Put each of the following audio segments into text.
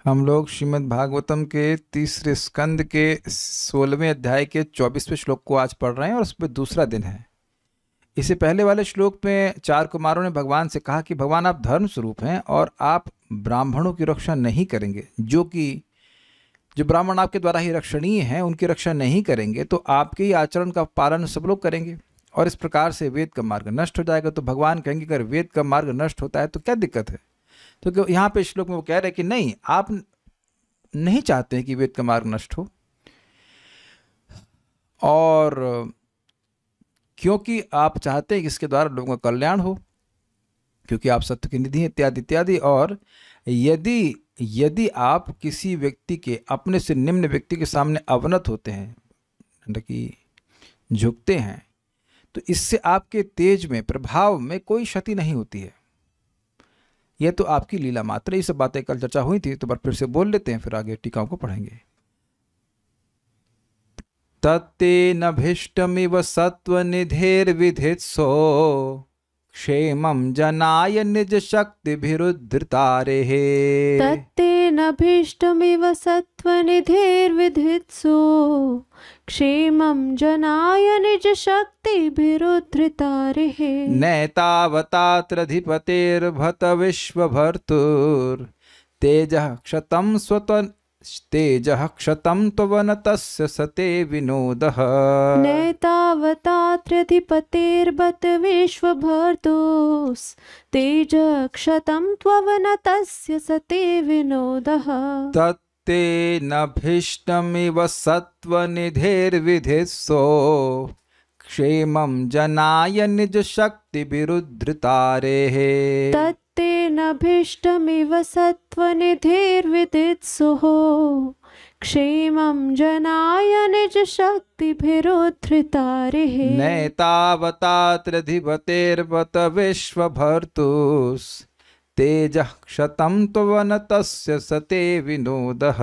हम लोग श्रीमद् भागवतम के तीसरे स्कंद के 16वें अध्याय के 24वें श्लोक को आज पढ़ रहे हैं और उस पर दूसरा दिन है। इससे पहले वाले श्लोक में चार कुमारों ने भगवान से कहा कि भगवान आप धर्म स्वरूप हैं और आप ब्राह्मणों की रक्षा नहीं करेंगे, जो ब्राह्मण आपके द्वारा ही रक्षणीय हैं उनकी रक्षा नहीं करेंगे तो आपके ही आचरण का पालन सब लोग करेंगे और इस प्रकार से वेद का मार्ग नष्ट हो जाएगा। तो भगवान कहेंगे अगर वेद का मार्ग नष्ट होता है तो क्या दिक्कत है? तो यहाँ पे श्लोक में वो कह रहे हैं कि नहीं, आप नहीं चाहते हैं कि वेद का मार्ग नष्ट हो, और क्योंकि आप चाहते हैं कि इसके द्वारा लोगों का कल्याण हो, क्योंकि आप सत्य की निधि हैं इत्यादि इत्यादि। और यदि आप किसी व्यक्ति के, अपने से निम्न व्यक्ति के सामने अवनत होते हैं, कि झुकते हैं, तो इससे आपके तेज में, प्रभाव में कोई क्षति नहीं होती है। यह तो आपकी लीला मात्र। ये सब बातें कल चर्चा हुई थी, तो बार फिर से बोल लेते हैं, फिर आगे टीकाओं को पढ़ेंगे। तत्तेन भीष्टमिव सत्वनिधेर्विधित्सो क्षेमं जनाय निज शक्तिभिरुद्धृतारेः। तत्तेन भीष्टमिव सत्वनिधेर्विधित्सो क्षेमं जनाय निज शक्तिभिरुद्धृतारेः। नैतावतात्रधिपतेर्भत विश्वभर्तुर्तेजः क्षतं त्ववनतस्य सते विनोदः। नैतावतात्रधिपतेर्बत विश्वभर्तुस्तेजः क्षतं त्ववनतस्य सते विनोदः। तत्तेन भीष्टमिव सत्वनिधेर्विधित्सो क्षेमं जनाय निज शक्तिभिरुद्धृतारेः। तत्तेन भीष्टमिव सत्वनिधेर्विधित्सुः क्षेमं जनाय निज शक्तिभिरुद्धृतारेः। नैतावतात्रधिपतेर्बत विश्वभर्तुस्तेजः क्षतं त्ववनतस्य सते विनोदः।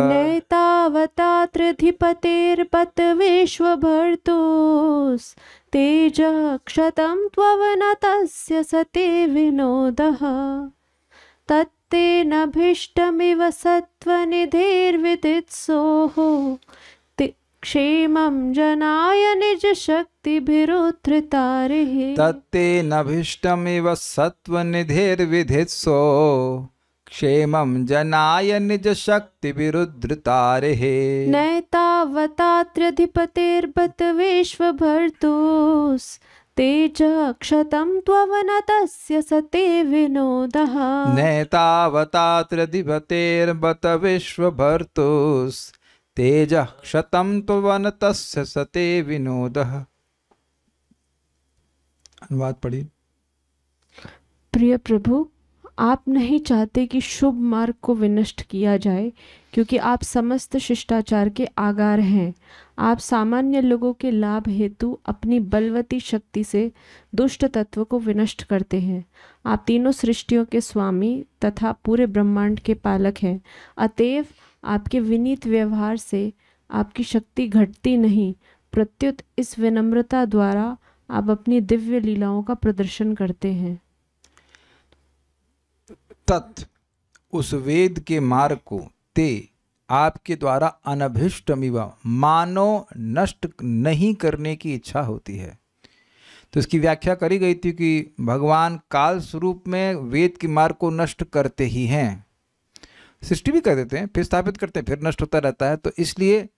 नैतावतात्रधिपतेर्बत विश्वभर्तुस्तेजः क्षतं त्ववनतस्य सते विनोदः। तत्तेन भीष्टमिव सत्वनिधेर्विधित्सोः क्षेमं जनाय निज शक्तिभिरुद्धृतारेः। तत्तेन भीष्टमिव सत्वनिधेर्विधित्सो क्षेमं जनाय निज शक्तिभिरुद्धृतारेः। नैतावतात्रधिपतेर्बत विश्वभर्तुस्तेजः क्षतं त्ववनतस्य सते विनोदः। नैतावतात्रधिपतेर्बत विश्वभर्तुस्तेजः क्षतं त्ववनतस्य सते विनोदः। अनुवाद पढ़िए। प्रिय प्रभु, आप नहीं चाहते कि शुभ मार्ग को विनष्ट किया जाए, क्योंकि आप समस्त शिष्टाचार के आगार हैं। आप सामान्य लोगों के लाभ हेतु अपनी बलवती शक्ति से दुष्ट तत्व को विनष्ट करते हैं। आप तीनों सृष्टियों के स्वामी तथा पूरे ब्रह्मांड के पालक हैं। अतएव आपके विनीत व्यवहार से आपकी शक्ति घटती नहीं, प्रत्युत इस विनम्रता द्वारा आप अपनी दिव्य लीलाओं का प्रदर्शन करते हैं। तत् उस वेद के मार्ग को, ते आपके द्वारा अनभिष्टमिव मानो नष्ट नहीं करने की इच्छा होती है। तो इसकी व्याख्या करी गई थी कि भगवान काल स्वरूप में वेद के मार्ग को नष्ट करते ही हैं, सृष्टि भी कर देते हैं, फिर स्थापित करते हैं, फिर नष्ट होता रहता है। तो इसलिए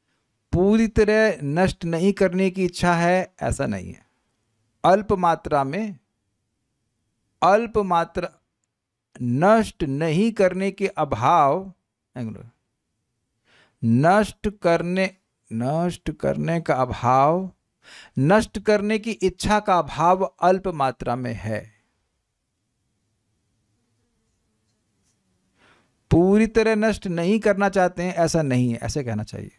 पूरी तरह नष्ट नहीं करने की इच्छा है ऐसा नहीं है। अल्प मात्रा में, अल्प मात्रा, नष्ट नहीं करने के अभाव, नष्ट करने का अभाव, नष्ट करने की इच्छा का अभाव अल्प मात्रा में है। पूरी तरह नष्ट नहीं करना चाहते हैं ऐसा नहीं है, ऐसे कहना चाहिए।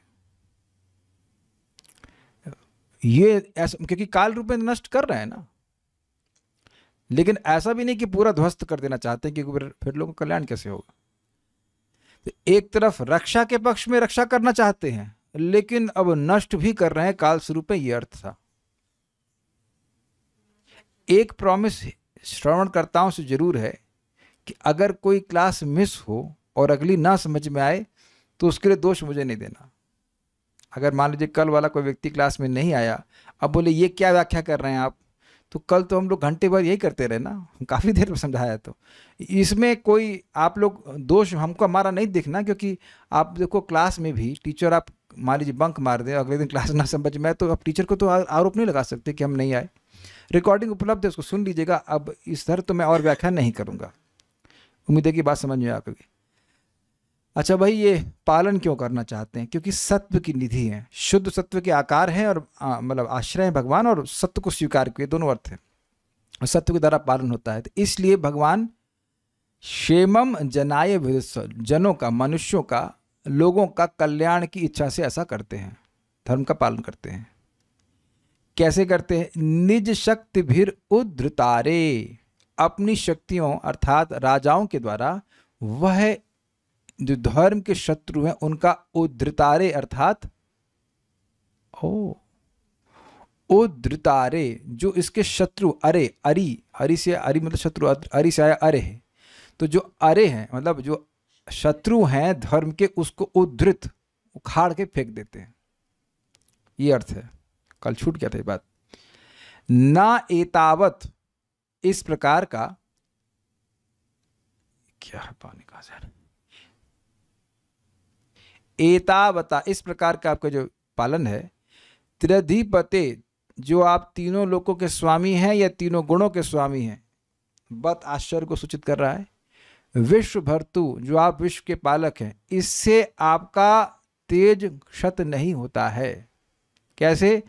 ये ऐसा, क्योंकि काल रूप में नष्ट कर रहे हैं ना, लेकिन ऐसा भी नहीं कि पूरा ध्वस्त कर देना चाहते हैं, क्योंकि फिर लोगों का कल्याण कैसे होगा। तो एक तरफ रक्षा के पक्ष में रक्षा करना चाहते हैं, लेकिन अब नष्ट भी कर रहे हैं काल स्वरूप में, यह अर्थ था। एक प्रॉमिस श्रवणकर्ताओं से जरूर है कि अगर कोई क्लास मिस हो और अगली ना समझ में आए तो उसके लिए दोष मुझे नहीं देना। अगर मान लीजिए कल वाला कोई व्यक्ति क्लास में नहीं आया, अब बोले ये क्या व्याख्या कर रहे हैं आप, तो कल तो हम लोग घंटे भर यही करते रहे ना, काफ़ी देर में समझाया। तो इसमें कोई आप लोग दोष हमको हमारा नहीं दिखना, क्योंकि आप देखो क्लास में भी टीचर, आप मान लीजिए बंक मार दें, अगले दिन क्लास ना समझ में आए, तो आप टीचर को तो आरोप नहीं लगा सकते कि हम नहीं आए। रिकॉर्डिंग उपलब्ध है, उसको सुन लीजिएगा। अब इस तरह तो मैं और व्याख्या नहीं करूँगा। उम्मीद है कि बात समझ में आ गई। अच्छा भाई, ये पालन क्यों करना चाहते हैं? क्योंकि सत्व की निधि है, शुद्ध सत्व के आकार हैं, और मतलब आश्रय है भगवान, और सत्व को स्वीकार किए, दोनों अर्थ हैं, और सत्व के द्वारा पालन होता है। तो इसलिए भगवान क्षेमम जनाय विदुष, जनों का, मनुष्यों का, लोगों का कल्याण की इच्छा से ऐसा करते हैं, धर्म का पालन करते हैं। कैसे करते हैं? निज शक्ति भीर उद्धृतारे, अपनी शक्तियों अर्थात राजाओं के द्वारा वह जो धर्म के शत्रु हैं उनका उद्धृतारे अर्थात उद्धृतारे, जो इसके शत्रु, अरे अरि, अरि से अरि मतलब शत्रु, अरि से आया अरे है, तो जो अरे हैं मतलब जो शत्रु हैं धर्म के, उसको उद्धृत, उखाड़ के फेंक देते हैं, ये अर्थ है। कल छूट गया था ये बात। ना एतावत, इस प्रकार का, क्या है पानी कहां से आ रहा है? एतावता, इस प्रकार का आपका जो पालन है, त्रिधिपते, जो आप तीनों लोकों के स्वामी हैं या तीनों गुणों के स्वामी हैं, बत आश्चर्य को सूचित कर रहा है। विश्व भर्तु, जो आप विश्व के पालक हैं, इससे आपका तेज क्षत नहीं होता है। कैसे?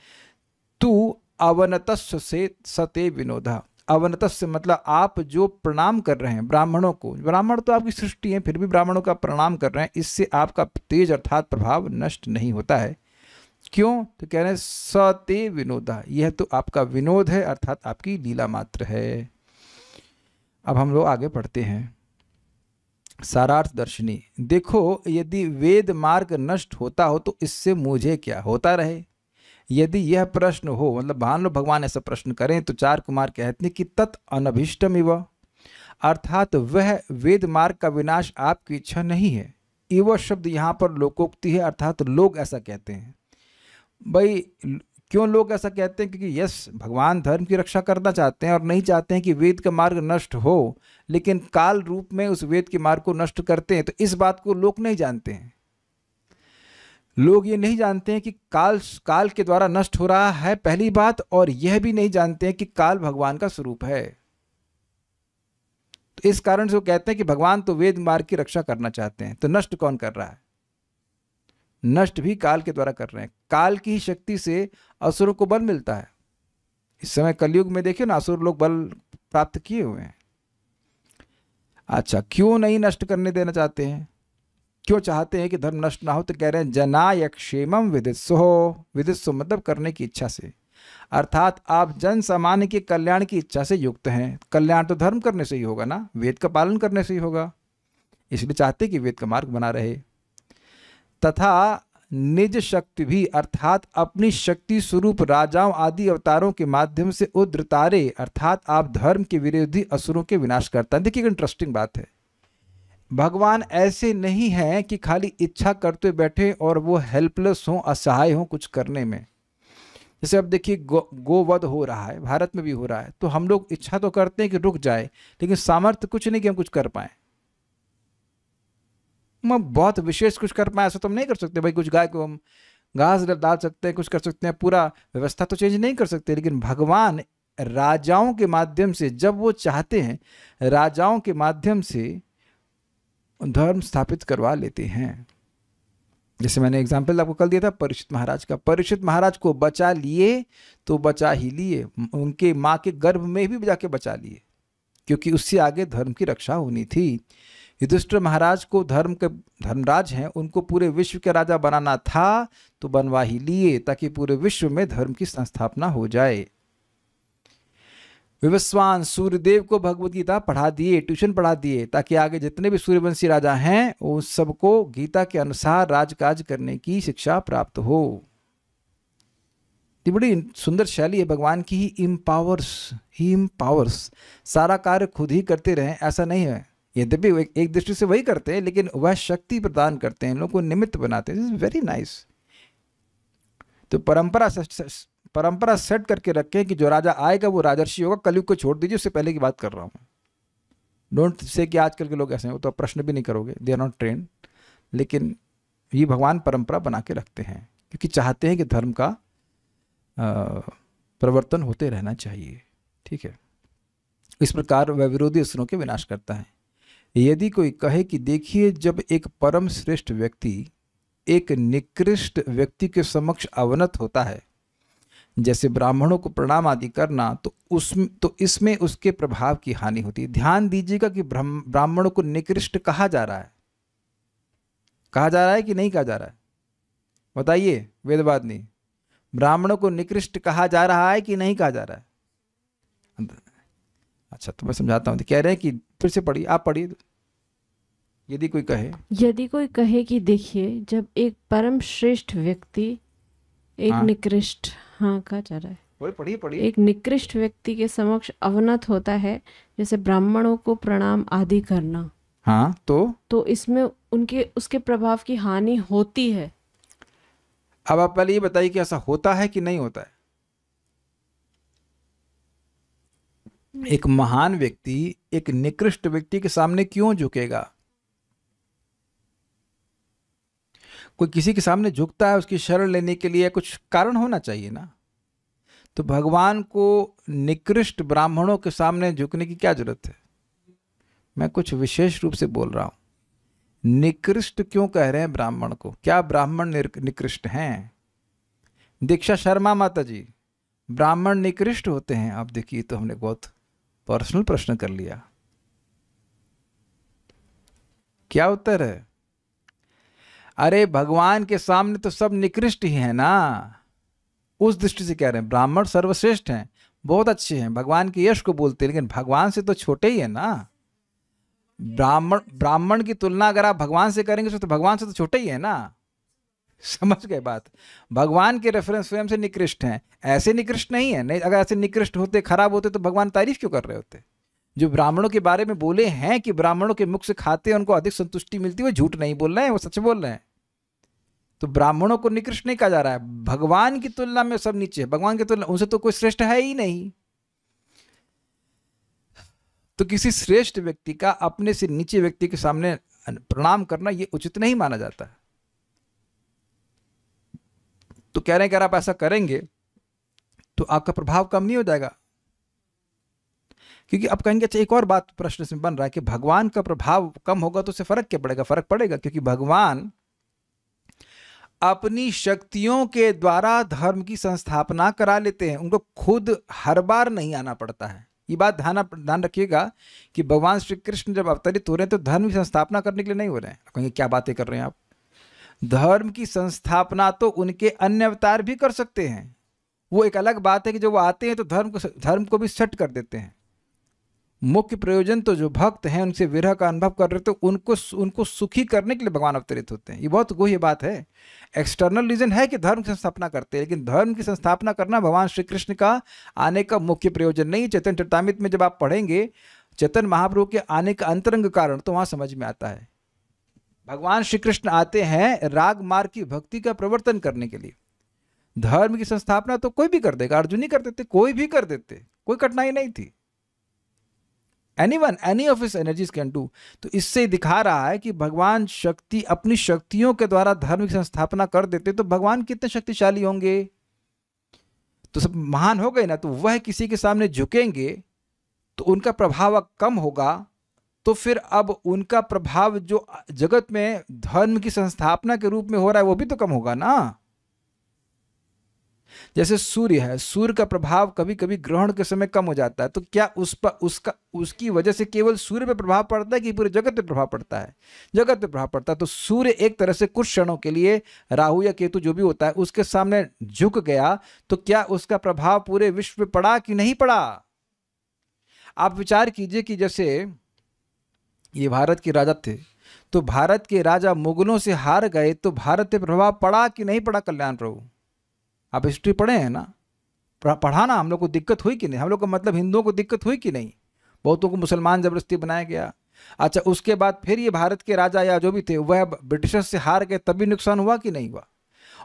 तू अवनतस्य से सते विनोदा, अवनतस्य मतलब आप जो प्रणाम कर रहे हैं ब्राह्मणों को, ब्राह्मण तो आपकी सृष्टि है, फिर भी ब्राह्मणों का प्रणाम कर रहे हैं, इससे आपका तेज अर्थात प्रभाव नष्ट नहीं होता है। क्यों? तो कह रहे हैं सते विनोदा, यह तो आपका विनोद है, अर्थात आपकी लीला मात्र है। अब हम लोग आगे पढ़ते हैं। सारार्थ दर्शनी, देखो यदि वेद मार्ग नष्ट होता हो तो इससे मुझे क्या, होता रहे। यदि यह प्रश्न हो, मतलब मान लो भगवान ऐसा प्रश्न करें, तो चार कुमार कहते हैं कि तत् अनभिष्टम इव, अर्थात वह वेद मार्ग का विनाश आपकी इच्छा नहीं है। इव शब्द यहाँ पर लोकोक्ति है, अर्थात लोग ऐसा कहते हैं। भाई क्यों लोग ऐसा कहते हैं? क्योंकि यस, भगवान धर्म की रक्षा करना चाहते हैं और नहीं चाहते हैं कि वेद का मार्ग नष्ट हो, लेकिन काल रूप में उस वेद के मार्ग को नष्ट करते हैं। तो इस बात को लोग नहीं जानते हैं। लोग ये नहीं जानते हैं कि काल के द्वारा नष्ट हो रहा है, पहली बात, और यह भी नहीं जानते हैं कि काल भगवान का स्वरूप है। तो इस कारण से वो कहते हैं कि भगवान तो वेद मार्ग की रक्षा करना चाहते हैं, तो नष्ट कौन कर रहा है? नष्ट भी काल के द्वारा कर रहे हैं। काल की ही शक्ति से असुरों को बल मिलता है। इस समय कलयुग में देखिए ना, असुर लोग बल प्राप्त किए हुए हैं। अच्छा, क्यों नहीं नष्ट करने देना चाहते हैं? क्यों चाहते हैं कि धर्म नष्ट ना हो? तो कह रहे हैं जनाय क्षेमम विदित्सो, विदित्सो मतलब करने की इच्छा से, अर्थात आप जन सामान्य के कल्याण की इच्छा से युक्त हैं। कल्याण तो धर्म करने से ही होगा ना, वेद का पालन करने से ही होगा, इसलिए चाहते कि वेद का मार्ग बना रहे। तथा निज शक्ति भी, अर्थात अपनी शक्ति स्वरूप राजाओं आदि अवतारों के माध्यम से उद्धृतारे, अर्थात आप धर्म के विरोधी असुरों के विनाश करता है। देखिए इंटरेस्टिंग बात है, भगवान ऐसे नहीं हैं कि खाली इच्छा करते बैठे और वो हेल्पलेस हों, असहाय हों कुछ करने में। जैसे अब देखिए गोवध हो रहा है, भारत में भी हो रहा है, तो हम लोग इच्छा तो करते हैं कि रुक जाए, लेकिन सामर्थ्य कुछ नहीं कि हम कुछ कर पाए। हम बहुत विशेष कुछ कर पाए ऐसा तो हम नहीं कर सकते। भाई कुछ गाय को हम घास डाल सकते हैं, कुछ कर सकते हैं, पूरा व्यवस्था तो चेंज नहीं कर सकते, लेकिन भगवान राजाओं के माध्यम से, जब वो चाहते हैं, राजाओं के माध्यम से धर्म स्थापित करवा लेते हैं। जैसे मैंने एग्जाम्पल आपको कल दिया था परीक्षित महाराज का। परीक्षित महाराज को बचा लिए तो बचा ही लिए, उनके माँ के गर्भ में भी जाके बचा लिए, क्योंकि उससे आगे धर्म की रक्षा होनी थी। युधिष्ठिर महाराज को धर्मराज हैं, उनको पूरे विश्व के राजा बनाना था, तो बनवा ही लिए ताकि पूरे विश्व में धर्म की संस्थापना हो जाए। विवस्वान सूर्यदेव को भगवत गीता पढ़ा दिए, ट्यूशन पढ़ा दिए, ताकि आगे जितने भी सूर्यवंशी राजा हैं उन सबको गीता के अनुसार राजकाज करने की शिक्षा प्राप्त हो। ये बड़ी सुंदर शैली है भगवान की। ही इम्पावर्स, सारा कार्य खुद ही करते रहें ऐसा नहीं है। यद्यपि एक दृष्टि से वही करते हैं, लेकिन वह शक्ति प्रदान करते हैं, इन लोगों को निमित्त बनाते हैं। Very nice. तो परंपरा सेट करके रखें कि जो राजा आएगा वो राजर्षि होगा। कलयुग को छोड़ दीजिए, उससे पहले की बात कर रहा हूँ। डोंट से कि आजकल के लोग ऐसे हैं, वो तो आप प्रश्न भी नहीं करोगे, दे आर नॉट ट्रेंड। लेकिन ये भगवान परंपरा बना के रखते हैं क्योंकि चाहते हैं कि धर्म का प्रवर्तन होते रहना चाहिए। ठीक है। इस प्रकार वह विरोधी असुरों के विनाश करता है। यदि कोई कहे कि देखिए, जब एक परम श्रेष्ठ व्यक्ति एक निकृष्ट व्यक्ति के समक्ष अवनत होता है, जैसे ब्राह्मणों को प्रणाम आदि करना, तो इसमें उसके प्रभाव की हानि होती है। ध्यान दीजिएगा कि ब्राह्मणों को निकृष्ट कहा जा रहा है। कहा जा रहा है कि नहीं कहा जा रहा है? बताइए वेदवाद नहीं। ब्राह्मणों को निकृष्ट कहा जा रहा है कि नहीं कहा जा रहा है? अच्छा, तो मैं समझाता हूँ। कह रहे हैं कि फिर से पढ़िए, आप पढ़िए। यदि कोई कहे कि देखिए, जब एक परम श्रेष्ठ व्यक्ति एक निकृष्ट, हाँ कहा जा रहा है, पढ़िए। एक निकृष्ट व्यक्ति के समक्ष अवनत होता है, जैसे ब्राह्मणों को प्रणाम आदि करना, हाँ, तो इसमें उसके प्रभाव की हानि होती है। अब आप पहले ये बताइए कि ऐसा होता है कि नहीं होता है? एक महान व्यक्ति एक निकृष्ट व्यक्ति के सामने क्यों झुकेगा? कोई किसी के सामने झुकता है उसकी शरण लेने के लिए कुछ कारण होना चाहिए ना। तो भगवान को निकृष्ट ब्राह्मणों के सामने झुकने की क्या जरूरत है? मैं कुछ विशेष रूप से बोल रहा हूं। निकृष्ट क्यों कह रहे हैं ब्राह्मण को? क्या ब्राह्मण निकृष्ट हैं? दीक्षा शर्मा माता जी, ब्राह्मण निकृष्ट होते हैं? आप देखिए, तो हमने बहुत पर्सनल प्रश्न कर लिया। क्या उत्तर है? अरे भगवान के सामने तो सब निकृष्ट ही है ना। उस दृष्टि से कह रहे हैं ब्राह्मण सर्वश्रेष्ठ हैं, बहुत अच्छे हैं, भगवान के यश को बोलते हैं, लेकिन भगवान से तो छोटे ही है ना। ब्राह्मण की तुलना अगर आप भगवान से करेंगे तो भगवान से तो छोटे ही है ना। समझ गए बात? भगवान के रेफरेंस स्वयं से निकृष्ट हैं, ऐसे निकृष्ट नहीं है। नहीं, अगर ऐसे निकृष्ट होते, खराब होते, तो भगवान तारीफ क्यों कर रहे होते? जो ब्राह्मणों के बारे में बोले हैं कि ब्राह्मणों के मुख से खाते हैं उनको अधिक संतुष्टि मिलती है, वो झूठ नहीं बोल रहे हैं, वो सच बोल रहे हैं। तो ब्राह्मणों को निकृष्ट नहीं कहा जा रहा है। भगवान की तुलना में सब नीचे है। भगवान की तुलना उनसे तो कोई श्रेष्ठ है ही नहीं। तो किसी श्रेष्ठ व्यक्ति का अपने से नीचे व्यक्ति के सामने प्रणाम करना ये उचित नहीं माना जाता है। तो कह रहे हैं कि अगर आप ऐसा करेंगे तो आपका प्रभाव कम नहीं हो जाएगा। क्योंकि अब कहेंगे अच्छा, एक और बात प्रश्न से बन रहा है कि भगवान का प्रभाव कम होगा तो उससे फर्क क्या पड़ेगा? फर्क पड़ेगा, क्योंकि भगवान अपनी शक्तियों के द्वारा धर्म की संस्थापना करा लेते हैं। उनको खुद हर बार नहीं आना पड़ता है। ये बात ध्यान रखिएगा कि भगवान श्री कृष्ण जब अवतरित हो रहे हैं तो धर्म की संस्थापना करने के लिए नहीं हो रहे हैं। कहेंगे क्या बातें कर रहे हैं आप? धर्म की संस्थापना तो उनके अन्य अवतार भी कर सकते हैं। वो एक अलग बात है कि जो वो आते हैं तो धर्म को भी सेट कर देते हैं। मुख्य प्रयोजन तो जो भक्त हैं उनसे विरह का अनुभव कर रहे, तो उनको सुखी करने के लिए भगवान अवतरित होते हैं। ये बहुत गोह्य बात है। एक्सटर्नल रीजन है कि धर्म की संस्थापना करते हैं, लेकिन धर्म की संस्थापना करना भगवान श्री कृष्ण का आने का मुख्य प्रयोजन नहीं। चैतन्य चरितामृत में जब आप पढ़ेंगे चैतन्य महाप्रभु के आने का अंतरंग कारण, तो वहां समझ में आता है। भगवान श्री कृष्ण आते हैं राग मार्ग की भक्ति का प्रवर्तन करने के लिए। धर्म की संस्थापना तो कोई भी कर देगा, अर्जुन ही कर देते, कोई भी कर देते, कोई कठिनाई नहीं थी। any of his energies can do। तो इससे दिखा रहा है कि भगवान अपनी शक्तियों के द्वारा धर्म की संस्थापना कर देते तो भगवान कितने शक्तिशाली होंगे, तो सब महान हो गए ना। तो वह किसी के सामने झुकेंगे तो उनका प्रभाव कम होगा। तो फिर अब उनका प्रभाव जो जगत में धर्म की संस्थापना के रूप में हो रहा है वो भी तो कम होगा ना। जैसे सूर्य है, सूर्य का प्रभाव कभी कभी ग्रहण के समय कम हो जाता है, तो क्या उसकी वजह से केवल सूर्य पे प्रभाव पड़ता है कि पूरे जगत पे प्रभाव पड़ता है? जगत पे प्रभाव पड़ता है। तो सूर्य एक तरह से कुछ क्षणों के लिए राहु या केतु जो भी होता है उसके सामने झुक गया, तो क्या उसका प्रभाव पूरे विश्व पे पड़ा कि नहीं पड़ा? आप विचार कीजिए कि जैसे ये भारत के राजा थे, तो भारत के राजा मुगलों से हार गए, तो भारत पे प्रभाव पड़ा कि नहीं पड़ा? कल्याण प्रभु, आप हिस्ट्री पढ़े हैं ना? पढ़ाना हम लोग को दिक्कत हुई कि नहीं? हम लोग का मतलब हिंदुओं को दिक्कत हुई कि नहीं? बहुतों को मुसलमान जबरदस्ती बनाया गया, अच्छा, उसके बाद फिर ये भारत के राजा या जो भी थे वह ब्रिटिशर्स से हार गए, तभी नुकसान हुआ कि नहीं हुआ?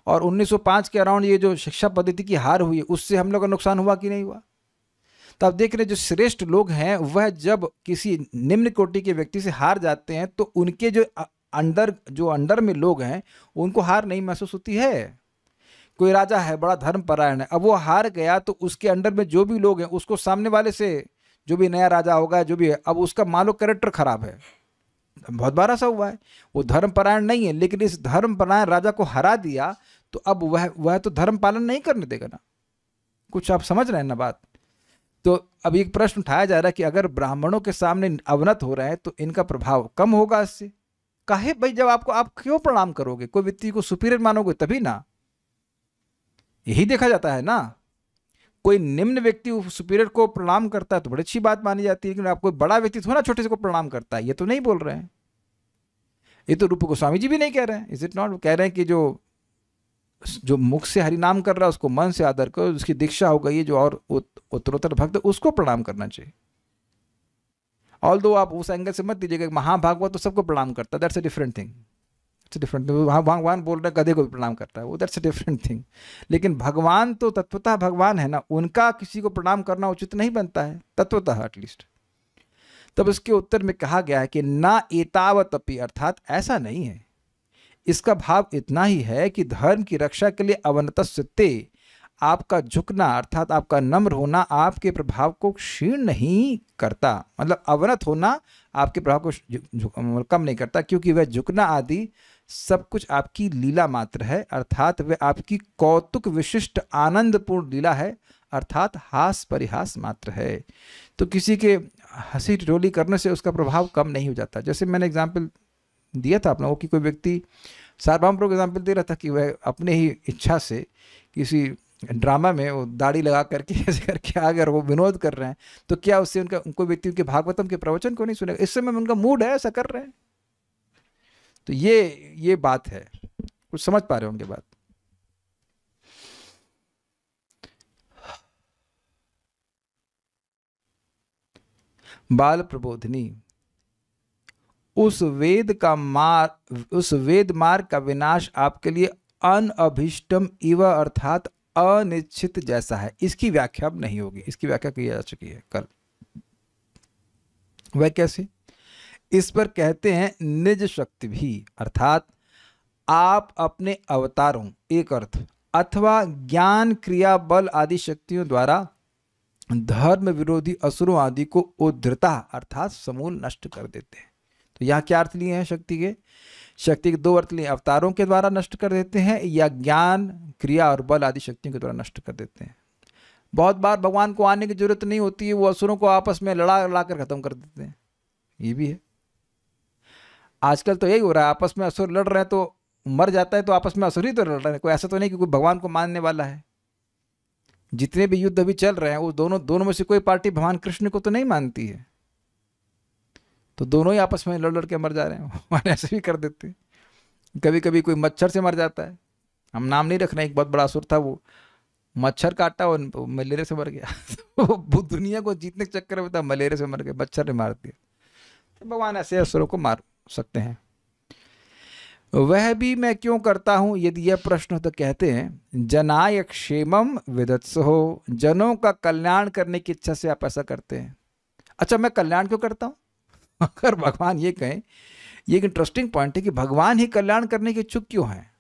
और 1905 के अराउंड ये जो शिक्षा पद्धति की हार हुई, उससे हम लोग का नुकसान हुआ कि नहीं हुआ? तो आप देख रहे हैं, जो श्रेष्ठ लोग हैं वह जब किसी निम्न कोटि के व्यक्ति से हार जाते हैं तो उनके जो अंडर में लोग हैं उनको हार नहीं महसूस होती है। कोई राजा है बड़ा धर्मपरायण है, अब वो हार गया तो उसके अंडर में जो भी लोग हैं उसको सामने वाले से, जो भी नया राजा होगा जो भी है, अब उसका मान लो कैरेक्टर खराब है, बहुत बार ऐसा हुआ है, वो धर्मपरायण नहीं है लेकिन इस धर्मपरायण राजा को हरा दिया तो अब वह तो धर्म पालन नहीं करने देगा ना। कुछ आप समझ रहे हैं ना बात? तो अब एक प्रश्न उठाया जा रहा है कि अगर ब्राह्मणों के सामने अवनत हो रहे हैं तो इनका प्रभाव कम होगा इससे। काहे भाई, जब आप क्यों प्रणाम करोगे? कोई व्यक्ति को सुपीरियर मानोगे तभी ना, यही देखा जाता है ना। कोई निम्न व्यक्ति सुपीरियर को प्रणाम करता है तो बड़ी अच्छी बात मानी जाती है, लेकिन आप कोई बड़ा व्यक्ति थोड़ा छोटे से को प्रणाम करता है, ये तो नहीं बोल रहे हैं। ये तो रूप गोस्वामी जी भी नहीं कह रहे हैं, इज इट नॉट? कह रहे हैं कि जो मुख से हरि नाम कर रहा है उसको मन से आदर करो, उसकी दीक्षा हो गई है जो और उत्तरोत्तर भक्त उसको प्रणाम करना चाहिए। ऑल्दो आप उस एंगल से मत दीजिएगा महाभागवत तो सबको प्रणाम करता है, that's a different thing, different. वहाँ भगवान बोल रहे गधे को भी प्रणाम करता है, वो दैट्स अ डिफरेंट थिंग। लेकिन भगवान तो तत्वतः भगवान है ना, उनका किसी को प्रणाम करना उचित नहीं बनता है तत्वतः एटलीस्ट। तब इसके उत्तर में कहा गया है कि ना एतावत अपि, अर्थात ऐसा नहीं है। इसका भाव इतना ही है कि धर्म की रक्षा के लिए अवनतस्ते, आपका झुकना अर्थात आपका नम्र होना आपके प्रभाव को क्षीण नहीं करता। मतलब अवनत होना आपके प्रभाव को कम नहीं करता, क्योंकि वह झुकना आदि सब कुछ आपकी लीला मात्र है, अर्थात वह आपकी कौतुक विशिष्ट आनंदपूर्ण लीला है, अर्थात हास परिहास मात्र है। तो किसी के हंसी ठिठोली करने से उसका प्रभाव कम नहीं हो जाता। जैसे मैंने एग्जाम्पल दिया था आप लोगों की, कोई व्यक्ति सार्वभौम को एग्जाम्पल दे रहा था कि वह अपने ही इच्छा से किसी ड्रामा में वो दाढ़ी लगा करके ऐसे करके अगर वो विनोद कर रहे हैं तो क्या उससे उनको व्यक्ति के भागवतम के प्रवचन को नहीं सुनेगा? इस समय उनका मूड है ऐसा कर रहे हैं। तो ये बात है, कुछ समझ पा रहे होंगे बात। बाल प्रबोधिनी, उस वेद मार्ग का विनाश आपके लिए अनअभिष्टम इव अर्थात अनिश्चित जैसा है। इसकी व्याख्या अब नहीं होगी, इसकी व्याख्या की जा चुकी है कल। वह कैसे? इस पर कहते हैं निज शक्ति भी, अर्थात आप अपने अवतारों, एक अर्थ, अथवा ज्ञान क्रिया बल आदि शक्तियों द्वारा धर्म विरोधी असुरों आदि को उद्धृता अर्थात समूल नष्ट कर देते हैं। तो यहाँ क्या अर्थ लिए हैं शक्ति के? शक्ति के दो अर्थ लिए, अवतारों के द्वारा नष्ट कर देते हैं या ज्ञान क्रिया और बल आदि शक्तियों के द्वारा नष्ट कर देते हैं। बहुत बार भगवान को आने की जरूरत नहीं होती है, वो असुरों को आपस में लड़ा कर खत्म कर देते हैं, ये भी है। आजकल तो यही हो रहा है, आपस में असुर लड़ रहे हैं तो मर जाता है तो आपस में असुर ही तो लड़ रहे हैं, कोई ऐसा तो नहीं कि कोई भगवान को मानने वाला है। जितने भी युद्ध अभी चल रहे हैं वो दोनों में से कोई पार्टी भगवान कृष्ण को तो नहीं मानती है, तो दोनों ही आपस में लड़ के मर जा रहे हैं। भगवान ऐसे भी कर देते हैं। कभी कभी कोई मच्छर से मर जाता है, हम नाम नहीं रख रहे, एक बहुत बड़ा असुर था, वो मच्छर काटा और मलेरिया से मर गया। वो दुनिया को जीतने के चक्कर में था, मलेरिया से मर गया, मच्छर ने मार दिया। तो भगवान ऐसे असुरों को मार सकते हैं। वह भी मैं क्यों करता हूं, यदि यह प्रश्न तो कहते हैं जनाय क्षेमम विदत्सो, जनों का कल्याण करने की इच्छा से आप ऐसा करते हैं। अच्छा, मैं कल्याण क्यों करता हूं? अगर भगवान ये कहें, ये एक इंटरेस्टिंग पॉइंट है कि भगवान ही कल्याण करने के इच्छुक क्यों हैं,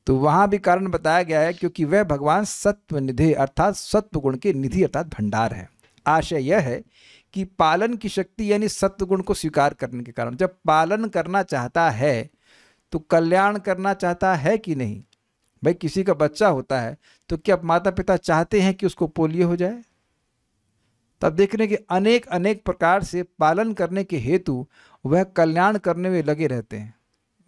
तो वहां भी कारण बताया गया है, क्योंकि वह भगवान सत्व निधि अर्थात सत्व गुण के निधि अर्थात भंडार है। आशय यह है कि पालन की शक्ति यानी सत्व गुण को स्वीकार करने के कारण, जब पालन करना चाहता है तो कल्याण करना चाहता है कि नहीं? भाई किसी का बच्चा होता है तो क्या माता पिता चाहते हैं कि उसको पोलियो हो जाए? तब देख रहे हैं कि अनेक अनेक प्रकार से पालन करने के हेतु वह कल्याण करने में लगे रहते हैं।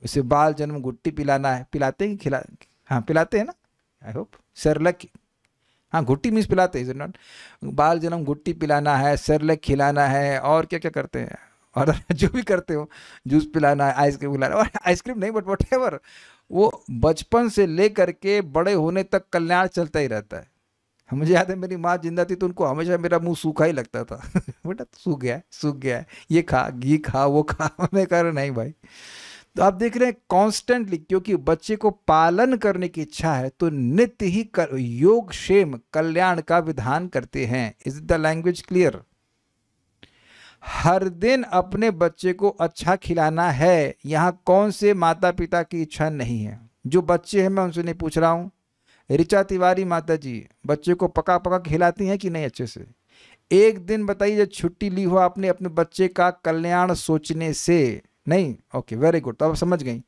जैसे बाल जन्म गुट्टी पिलाना है, पिलाते हैं हाँ पिलाते हैं ना, आई होप सेरेलैक, हाँ गुट्टी मीन्स पिलाते हैं, नॉट बाल जन्म गुट्टी पिलाना है, सेरेलैक खिलाना है, और क्या क्या करते हैं, और जो भी करते हो, जूस पिलाना है, आइसक्रीम खिलाना, और आइसक्रीम नहीं बट व्हाटएवर, वो बचपन से लेकर के बड़े होने तक कल्याण चलता ही रहता है। मुझे याद है मेरी माँ जिंदा थी तो उनको हमेशा मेरा मुंह सूखा ही लगता था। बेटा सूख गया है, सूख गया है, ये खा, घी खा, वो खा। मैं कह रहा नहीं भाई। तो आप देख रहे हैं कॉन्स्टेंटली, क्योंकि बच्चे को पालन करने की इच्छा है तो नित्य ही योग क्षेम कल्याण का विधान करते हैं। Is the language clear? हर दिन अपने बच्चे को अच्छा खिलाना है। यहां कौन से माता पिता की इच्छा नहीं है? जो बच्चे हैं मैं उनसे नहीं पूछ रहा हूं। ऋचा तिवारी माता जी बच्चे को पका पका खिलाती हैं कि नहीं अच्छे से? एक दिन बताइए जब छुट्टी ली हो आपने अपने बच्चे का कल्याण सोचने से? नहीं। Okay, very good. तो अब समझ गई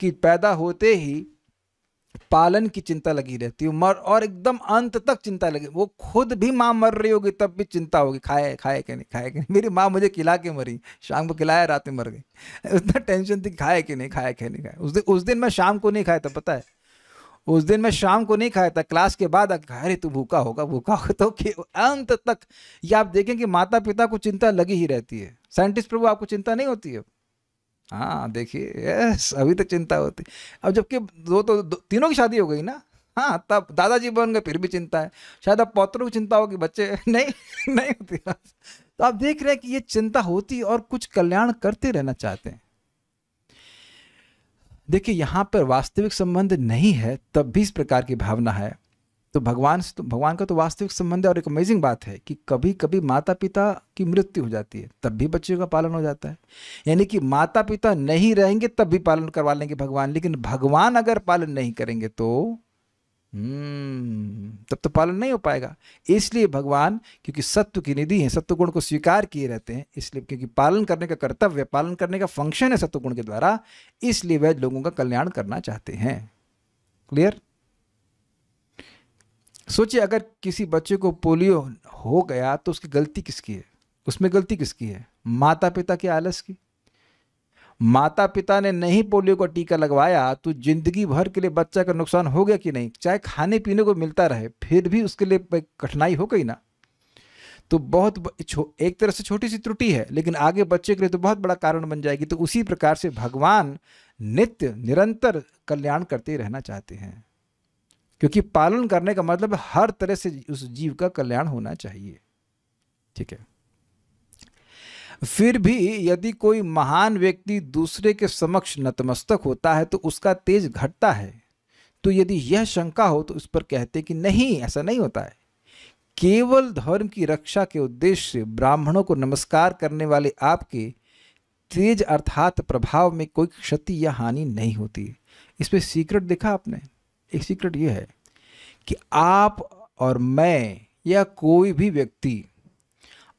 कि पैदा होते ही पालन की चिंता लगी रहती है, मर और एकदम अंत तक चिंता लगी। वो खुद भी माँ मर रही होगी तब भी चिंता होगी, खाए खाए कि नहीं, खाए कि नहीं। मेरी माँ मुझे खिला के मरी, शाम को खिलाया, रात में मर गई। उतना टेंशन थी, खाए कि नहीं, खाए कि नहीं खाए। उस दिन मैं शाम को नहीं खाया था, पता है? उस दिन मैं शाम को नहीं खाया था, क्लास के बाद आके खाया, अरे तू भूखा होगा, भूखा होगा। तो अंत तक ये आप देखें कि माता पिता को चिंता लगी ही रहती है। साइंटिस्ट प्रभु आपको चिंता नहीं होती है? हाँ देखिए, यस, अभी तक चिंता होती। अब जबकि तीनों की शादी हो गई ना, हाँ तब दादाजी बन गए फिर भी चिंता है। शायद अब पौत्रों की चिंता होगी, बच्चे नहीं नहीं होती। तो आप देख रहे हैं कि ये चिंता होती और कुछ कल्याण करते रहना चाहते हैं। देखिए यहां पर वास्तविक संबंध नहीं है तब भी इस प्रकार की भावना है। तो भगवान का तो वास्तविक संबंध है। और एक अमेजिंग बात है कि कभी कभी माता पिता की मृत्यु हो जाती है तब भी बच्चे का पालन हो जाता है। यानी कि माता पिता नहीं रहेंगे तब भी पालन करवा लेंगे भगवान, लेकिन भगवान अगर पालन नहीं करेंगे तो तब तो पालन नहीं हो पाएगा। इसलिए भगवान, क्योंकि सत्व की निधि है, सत्व गुण को स्वीकार किए रहते हैं, इसलिए क्योंकि पालन करने का कर्तव्य, पालन करने का फंक्शन है सत्व गुण के द्वारा, इसलिए वह लोगों का कल्याण करना चाहते हैं। क्लियर? सोचिए अगर किसी बच्चे को पोलियो हो गया तो उसकी गलती किसकी है? उसमें गलती किसकी है? माता पिता के आलस की। माता पिता ने नहीं पोलियो का टीका लगवाया तो जिंदगी भर के लिए बच्चा का नुकसान हो गया कि नहीं? चाहे खाने पीने को मिलता रहे फिर भी उसके लिए कठिनाई हो गई ना। तो एक तरह से छोटी सी त्रुटि है, लेकिन आगे बच्चे के लिए तो बहुत बड़ा कारण बन जाएगी। तो उसी प्रकार से भगवान नित्य निरंतर कल्याण करते रहना चाहते हैं, क्योंकि पालन करने का मतलब हर तरह से उस जीव का कल्याण होना चाहिए। ठीक है। फिर भी यदि कोई महान व्यक्ति दूसरे के समक्ष नतमस्तक होता है तो उसका तेज घटता है। तो यदि यह शंका हो तो उस पर कहते कि नहीं, ऐसा नहीं होता है। केवल धर्म की रक्षा के उद्देश्य से ब्राह्मणों को नमस्कार करने वाले आपके तेज अर्थात प्रभाव में कोई क्षति या हानि नहीं होती। इस पे सीक्रेट देखा आपने? एक सीक्रेट ये है कि आप और मैं या कोई भी व्यक्ति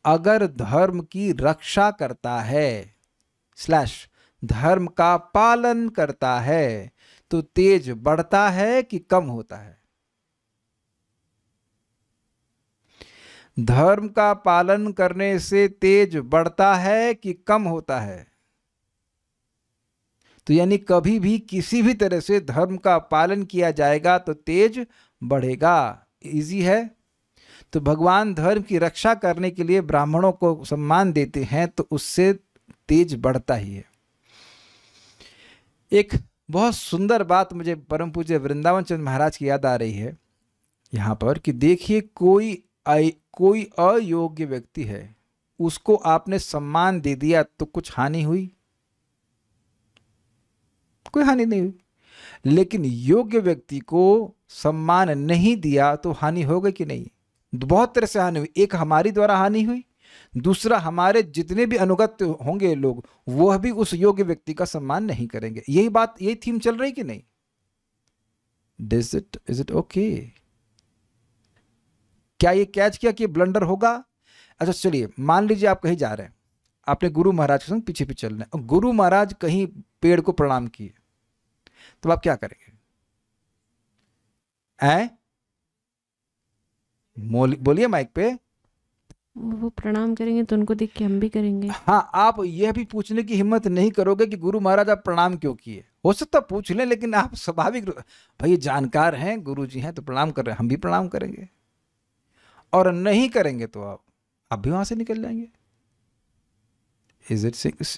अगर धर्म की रक्षा करता है / धर्म का पालन करता है तो तेज बढ़ता है कि कम होता है? धर्म का पालन करने से तेज बढ़ता है कि कम होता है? तो यानी कभी भी किसी भी तरह से धर्म का पालन किया जाएगा तो तेज बढ़ेगा। इजी है। तो भगवान धर्म की रक्षा करने के लिए ब्राह्मणों को सम्मान देते हैं तो उससे तेज बढ़ता ही है। एक बहुत सुंदर बात मुझे परम पूज्य वृंदावन चंद्र महाराज की याद आ रही है यहाँ पर कि देखिए कोई अयोग्य व्यक्ति है, उसको आपने सम्मान दे दिया तो कुछ हानि हुई? कोई हानि नहीं हुई। लेकिन योग्य व्यक्ति को सम्मान नहीं दिया तो हानि हो गई कि नहीं? बहुत तरह से हानि हुई। एक हमारी द्वारा हानि हुई, दूसरा हमारे जितने भी अनुगत होंगे लोग वह भी उस योग्य व्यक्ति का सम्मान नहीं करेंगे। यही थीम चल रही कि नहीं? Is it okay? क्या ये कैच किया कि ब्लंडर होगा? अच्छा चलिए, मान लीजिए आप कहीं जा रहे हैं, आपने गुरु महाराज के संग पीछे पीछे चल रहे हैं और गुरु महाराज कहीं पेड़ को प्रणाम किए, तो आप क्या करेंगे? बोलिए माइक पे। वो प्रणाम करेंगे तो उनको देख के हम भी करेंगे। हाँ, आप यह भी पूछने की हिम्मत नहीं करोगे कि गुरु महाराज आप प्रणाम क्यों किए। हो सकता पूछ लें, लेकिन आप स्वाभाविक भाई जानकार हैं, गुरु जी हैं तो प्रणाम कर रहे हैं, हम भी प्रणाम करेंगे। और नहीं करेंगे तो आप भी वहां से निकल जाएंगे। Is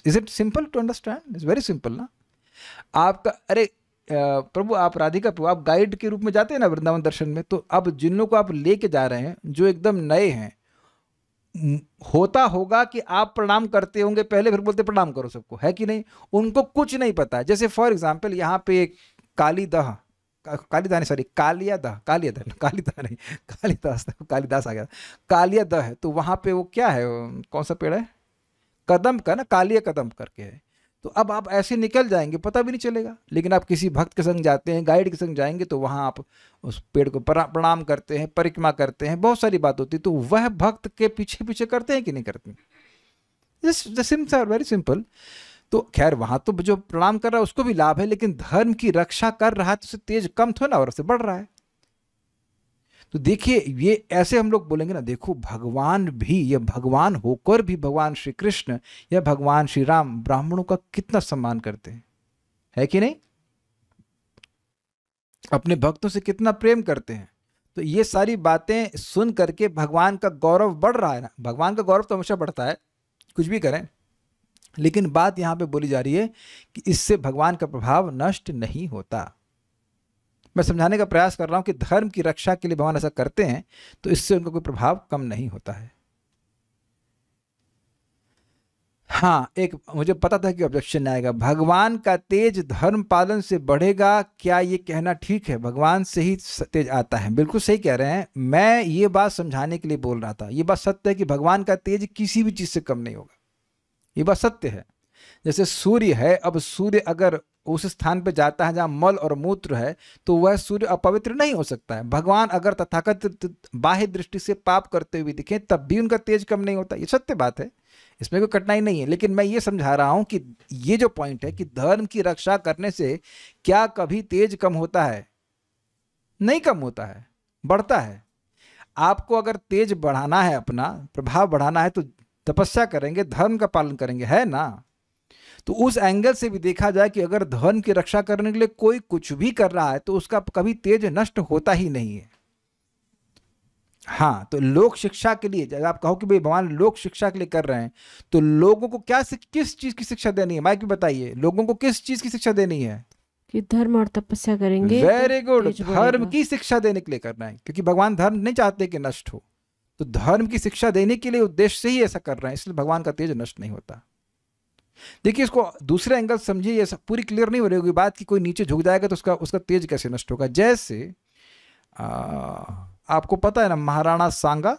it simple to understand? It's very simple ना। आपका अरे प्रभु आप, राधिका प्रभु आप गाइड के रूप में जाते हैं ना वृंदावन दर्शन में, तो अब जिन लोगों को आप लेके जा रहे हैं जो एकदम नए हैं, होता होगा कि आप प्रणाम करते होंगे पहले, फिर बोलते प्रणाम करो सबको, है कि नहीं? उनको कुछ नहीं पता है। जैसे फॉर एग्जाम्पल यहाँ पे एक कालीदह, कालीदाह नहीं, सॉरी कालियादह, कालियादह कालीदाह नहीं, कालिदास आ गया, कालियादह है। तो वहाँ पे वो क्या है, कौन सा पेड़ है, कदम का ना, कालिया कदम करके है। तो अब आप ऐसे निकल जाएंगे, पता भी नहीं चलेगा। लेकिन आप किसी भक्त के संग जाते हैं, गाइड के संग जाएंगे, तो वहाँ आप उस पेड़ को प्रणाम करते हैं, परिक्रमा करते हैं, बहुत सारी बात होती है। तो वह भक्त के पीछे पीछे करते हैं कि नहीं करते? Very simple. तो खैर वहाँ तो जो प्रणाम कर रहा है उसको भी लाभ है, लेकिन धर्म की रक्षा कर रहा है तो उससे तेज कम थोड़ा ना, और उससे बढ़ रहा है। तो देखिए, ये ऐसे हम लोग बोलेंगे ना, देखो भगवान भी, ये भगवान होकर भी भगवान श्री कृष्ण या भगवान श्री राम ब्राह्मणों का कितना सम्मान करते हैं, है कि नहीं? अपने भक्तों से कितना प्रेम करते हैं। तो ये सारी बातें सुन करके भगवान का गौरव बढ़ रहा है ना। भगवान का गौरव तो हमेशा बढ़ता है, कुछ भी करें, लेकिन बात यहाँ पे बोली जा रही है कि इससे भगवान का प्रभाव नष्ट नहीं होता। मैं समझाने का प्रयास कर रहा हूं कि धर्म की रक्षा के लिए भगवान ऐसा करते हैं, तो इससे उनका कोई प्रभाव कम नहीं होता है। हाँ, एक मुझे पता था कि ऑब्जेक्शन आएगा, भगवान का तेज धर्म पालन से बढ़ेगा, क्या ये कहना ठीक है? भगवान से ही तेज आता है। बिल्कुल सही कह रहे हैं। मैं ये बात समझाने के लिए बोल रहा था। ये बात सत्य है कि भगवान का तेज किसी भी चीज से कम नहीं होगा, ये बात सत्य है। जैसे सूर्य है, अब सूर्य अगर उस स्थान पर जाता है जहां मल और मूत्र है, तो वह सूर्य अपवित्र नहीं हो सकता है। भगवान अगर तथाकथित बाह्य दृष्टि से पाप करते हुए दिखें, तब भी उनका तेज कम नहीं होता। ये सत्य बात है, इसमें कोई कठिनाई नहीं है। लेकिन मैं ये समझा रहा हूं कि ये जो पॉइंट है कि धर्म की रक्षा करने से क्या कभी तेज कम होता है? नहीं कम होता है, बढ़ता है। आपको अगर तेज बढ़ाना है, अपना प्रभाव बढ़ाना है, तो तपस्या करेंगे, धर्म का पालन करेंगे, है ना? तो उस एंगल से भी देखा जाए कि अगर धर्म की रक्षा करने के लिए कोई कुछ भी कर रहा है, तो उसका कभी तेज नष्ट होता ही नहीं है। हाँ, तो लोक शिक्षा के लिए, जब आप कहो कि भाई भगवान लोक शिक्षा के लिए कर रहे हैं, तो लोगों को क्या, किस चीज की शिक्षा देनी है? माइक भी बताइए, लोगों को किस चीज की शिक्षा देनी है? कि धर्म और तपस्या करेंगे। वेरी गुड, तेज धर्म बढ़ेगा। की शिक्षा देने के लिए करना है, क्योंकि भगवान धर्म नहीं चाहते कि नष्ट हो। तो धर्म की शिक्षा देने के लिए उद्देश्य से ही ऐसा कर रहे हैं, इसलिए भगवान का तेज नष्ट नहीं होता। देखिए, इसको दूसरे एंगल समझिए, ये सब पूरी क्लियर नहीं हो रही होगी बात कि कोई नीचे झुक जाएगा तो उसका तेज कैसे नष्ट होगा। जैसे आपको पता है ना, महाराणा सांगा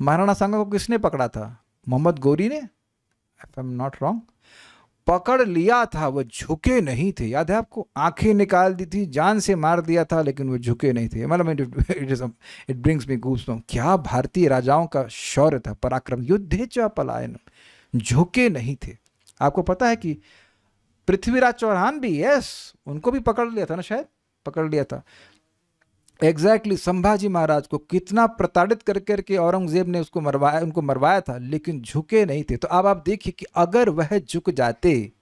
को किसने पकड़ा था? मोहम्मद गौरी ने, if I am not wrong, पकड़ लिया था। वो झुके नहीं थे, याद है आपको? आंखें निकाल दी थी, जान से मार दिया था, लेकिन वो झुके नहीं थे। मतलब इट ब्रिंग्स मी गूज़बम्स। क्या भारतीय राजाओं का शौर्य था, पराक्रम, युद्धे च पलायन, झुके नहीं थे। आपको पता है कि पृथ्वीराज चौहान भी, यस, उनको भी पकड़ लिया था ना, शायद पकड़ लिया था। एग्जैक्टली, संभाजी महाराज को कितना प्रताड़ित कर करके औरंगजेब ने उनको मरवाया था, लेकिन झुके नहीं थे। तो अब आप देखिए कि अगर वह झुक जाते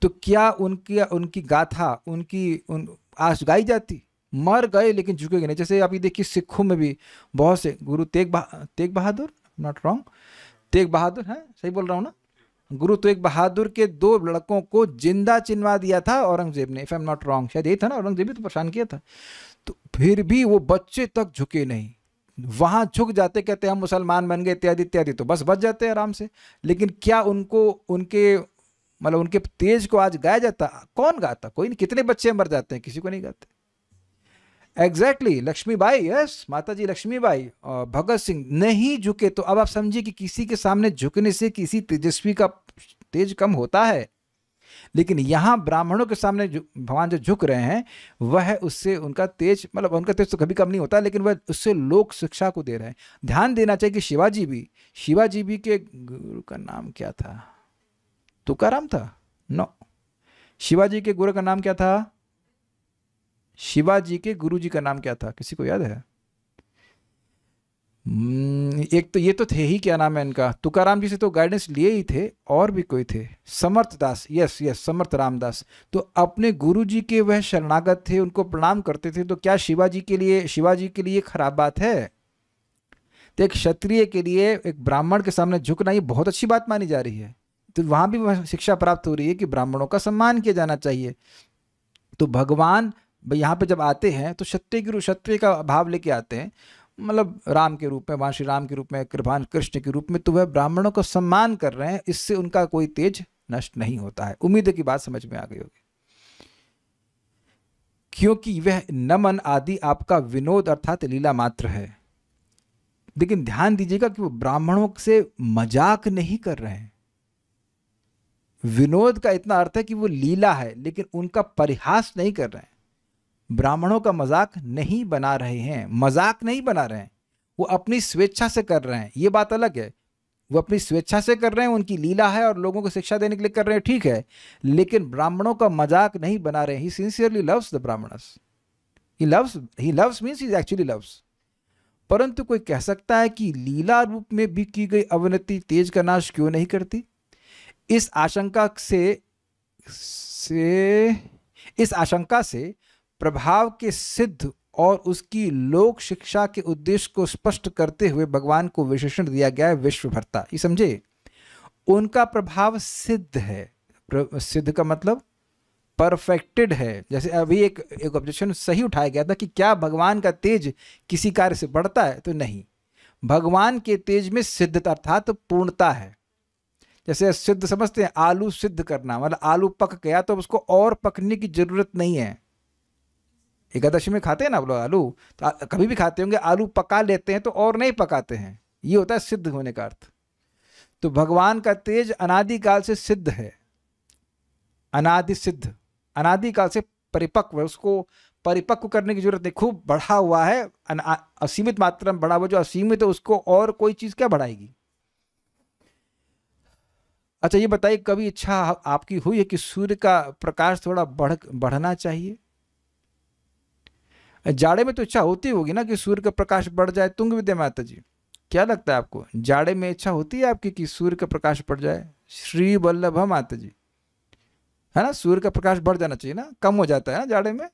तो क्या उनकी गाथा, आज गाई जाती? मर गए लेकिन झुकेंगे नहीं। जैसे आप ये देखिए, सिखों में भी बहुत से गुरु तेग बहादुर, नॉट रॉन्ग, तेग बहादुर है, सही बोल रहा हूँ ना? गुरु तेग बहादुर के 2 लड़कों को जिंदा चिनवा दिया था औरंगजेब ने, if I am not wrong, शायद यही था ना, औरंगजेब भी तो परेशान किया था। तो फिर भी वो बच्चे तक झुके नहीं। वहां झुक जाते, कहते हम मुसलमान बन गए इत्यादि इत्यादि, तो बस बच जाते आराम से। लेकिन क्या उनको उनके तेज को आज गाया जाता? कौन गाता? कोई नहीं। कितने बच्चे मर जाते हैं, किसी को नहीं गाते। एग्जैक्टली, लक्ष्मीबाई, यस, माता जी लक्ष्मीबाई और भगत सिंह नहीं झुके। तो अब आप समझिए कि किसी के सामने झुकने से किसी तेजस्वी का तेज कम होता है। लेकिन यहां ब्राह्मणों के सामने भगवान जो झुक रहे हैं, वह उससे उनका तेज, उनका तेज तो कभी कम नहीं होता, लेकिन वह उससे लोक शिक्षा को दे रहे हैं। ध्यान देना चाहिए कि शिवाजी भी के गुरु का नाम क्या था? तुकाराम था? नो, शिवाजी के गुरु का नाम क्या था? शिवाजी के गुरुजी का नाम क्या था? किसी को याद है? एक तो ये तो थे ही, क्या नाम है इनका? तुकाराम जी से तो गाइडेंस लिए ही थे, और भी कोई थे, समर्थ दास, यस, समर्थ रामदास। तो अपने गुरुजी के वह शरणागत थे, उनको प्रणाम करते थे। तो क्या शिवाजी के लिए खराब बात है? तो एक क्षत्रिय के लिए, एक ब्राह्मण के सामने झुकना, ये बहुत अच्छी बात मानी जा रही है। तो वहां भी शिक्षा प्राप्त हो रही है कि ब्राह्मणों का सम्मान किया जाना चाहिए। तो भगवान यहाँ पे जब आते हैं तो क्षत्रिय का भाव लेके आते हैं, मतलब राम के रूप में, वहाँ श्री राम के रूप में, कृपान कृष्ण के रूप में, तो वह ब्राह्मणों का सम्मान कर रहे हैं, इससे उनका कोई तेज नष्ट नहीं होता है। उम्मीद है कि बात समझ में आ गई होगी। क्योंकि वह नमन आदि आपका विनोद अर्थात लीला मात्र है। लेकिन ध्यान दीजिएगा कि वो ब्राह्मणों से मजाक नहीं कर रहे हैं। विनोद का इतना अर्थ है कि वो लीला है, लेकिन उनका परिहास नहीं कर रहे हैं। ब्राह्मणों का मजाक नहीं बना रहे हैं, मजाक नहीं बना रहे हैं, वो अपनी स्वेच्छा से कर रहे हैं, ये बात अलग है। वो अपनी स्वेच्छा से कर रहे हैं, उनकी लीला है और लोगों को शिक्षा देने के लिए कर रहे हैं, ठीक है, लेकिन ब्राह्मणों का मजाक नहीं बना रहे हैं। He sincerely loves the Brahmans, he loves means he actually loves. परंतु कोई कह सकता है कि लीला रूप में भी की गई अवनति तेज का नाश क्यों नहीं करती? इस आशंका से प्रभाव के सिद्ध और उसकी लोक शिक्षा के उद्देश्य को स्पष्ट करते हुए भगवान को विशेषण दिया गया है विश्वभर्ता। ये समझे, उनका प्रभाव सिद्ध है। सिद्ध का मतलब परफेक्टेड है। जैसे अभी एक ऑब्जेक्शन सही उठाया गया था कि क्या भगवान का तेज किसी कार्य से बढ़ता है, तो नहीं, भगवान के तेज में सिद्धता अर्थात तो पूर्णता है। जैसे सिद्ध समझते हैं, आलू सिद्ध करना, मतलब आलू पक गया तो उसको और पकने की जरूरत नहीं है। एकादशी में खाते हैं ना आप लोग आलू, तो कभी भी खाते होंगे, आलू पका लेते हैं तो और नहीं पकाते हैं, ये होता है सिद्ध होने का अर्थ। तो भगवान का तेज अनादिकाल से सिद्ध है, अनादि सिद्ध, अनादिकाल से परिपक्व है, उसको परिपक्व करने की जरूरत नहीं, खूब बढ़ा हुआ है, असीमित मात्रा में बढ़ा हुआ। जो असीमित है उसको और कोई चीज क्या बढ़ाएगी? अच्छा ये बताइए, कभी इच्छा आपकी हुई है कि सूर्य का प्रकाश थोड़ा बढ़ना चाहिए? जाड़े में तो इच्छा होती होगी ना कि सूर्य का प्रकाश बढ़ जाए। तुंग विद्या माता जी, क्या लगता है आपको, जाड़े में इच्छा होती है आपकी कि सूर्य का प्रकाश बढ़ जाए? श्री वल्लभ माता जी, है ना, सूर्य का प्रकाश बढ़ जाना चाहिए ना, कम हो जाता है ना जाड़े में।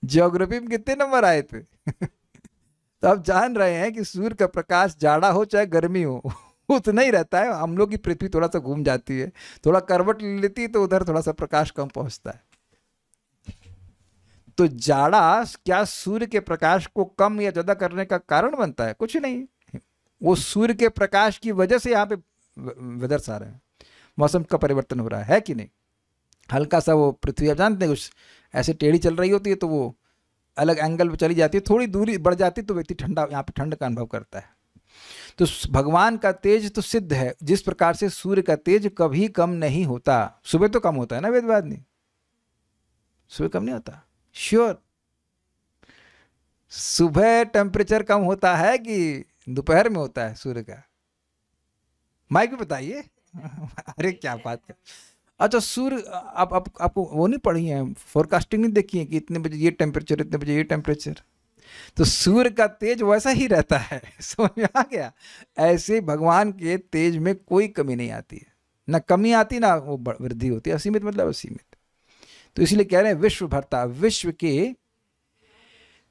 ज्योग्राफी में कितने नंबर आए थे? तो आप जान रहे हैं कि सूर्य का प्रकाश जाड़ा हो चाहे गर्मी हो उतना ही रहता है। हम लोग की पृथ्वी थोड़ा सा घूम जाती है, थोड़ा करवट ले लेती है, तो उधर थोड़ा सा प्रकाश कम पहुंचता है। तो जाड़ा क्या सूर्य के प्रकाश को कम या ज्यादा करने का कारण बनता है? कुछ नहीं, वो सूर्य के प्रकाश की वजह से यहाँ पे वेदर्स आ रहे हैं, मौसम का परिवर्तन हो रहा है कि नहीं। हल्का सा वो पृथ्वी, आप जानते हैं, कुछ ऐसे टेढ़ी चल रही होती है तो वो अलग एंगल पे चली जाती है, थोड़ी दूरी बढ़ जाती है तो व्यक्ति ठंडा, यहाँ पे ठंड का अनुभव करता है। तो भगवान का तेज तो सिद्ध है, जिस प्रकार से सूर्य का तेज कभी कम नहीं होता। सुबह तो कम होता है ना वेदवाद नहीं, सुबह कम नहीं होता, श्योर। सुबह टेम्परेचर कम होता है कि दोपहर में होता है सूर्य का? माइक भी बताइए। अरे क्या बात कर। अच्छा सूर्य, आप आपको वो नहीं पढ़ी है, फोरकास्टिंग नहीं देखी है कि इतने बजे ये टेम्परेचर, इतने बजे ये टेम्परेचर? तो सूर्य का तेज वैसा ही रहता है, समझ में आ गया? ऐसे भगवान के तेज में कोई कमी नहीं आती है, ना कमी आती ना वो वृद्धि होती है। असीमित मतलब असीमित। तो इसलिए कह रहे हैं विश्व भरता,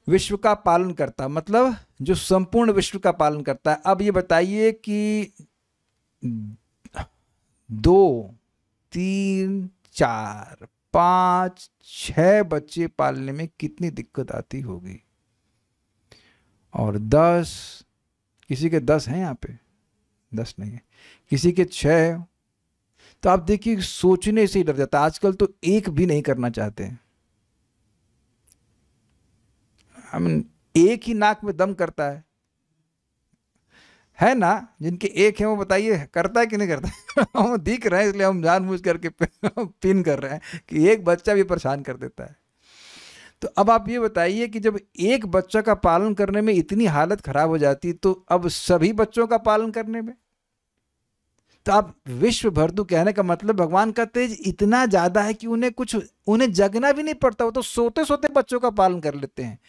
विश्व का पालन करता, मतलब जो संपूर्ण विश्व का पालन करता है। अब ये बताइए कि 2, 3, 4, 5, 6 बच्चे पालने में कितनी दिक्कत आती होगी, और 10, किसी के 10 हैं यहाँ पे, 10 नहीं है, किसी के 6। तो आप देखिए, सोचने से ही डर जाता है। आजकल तो एक भी नहीं करना चाहते हैं। एक ही नाक में दम करता है ना? जिनके एक है वो बताइए करता है कि नहीं करता? हम दिख रहे हैं इसलिए हम जानबूझ करके पिन कर रहे हैं कि एक बच्चा भी परेशान कर देता है। तो अब आप ये बताइए कि जब एक बच्चा का पालन करने में इतनी हालत खराब हो जाती, तो अब सभी बच्चों का पालन करने में, तो आप विश्व भरतु कहने का मतलब भगवान का तेज इतना ज्यादा है कि उन्हें जगना भी नहीं पड़ता, वो तो सोते सोते बच्चों का पालन कर लेते हैं।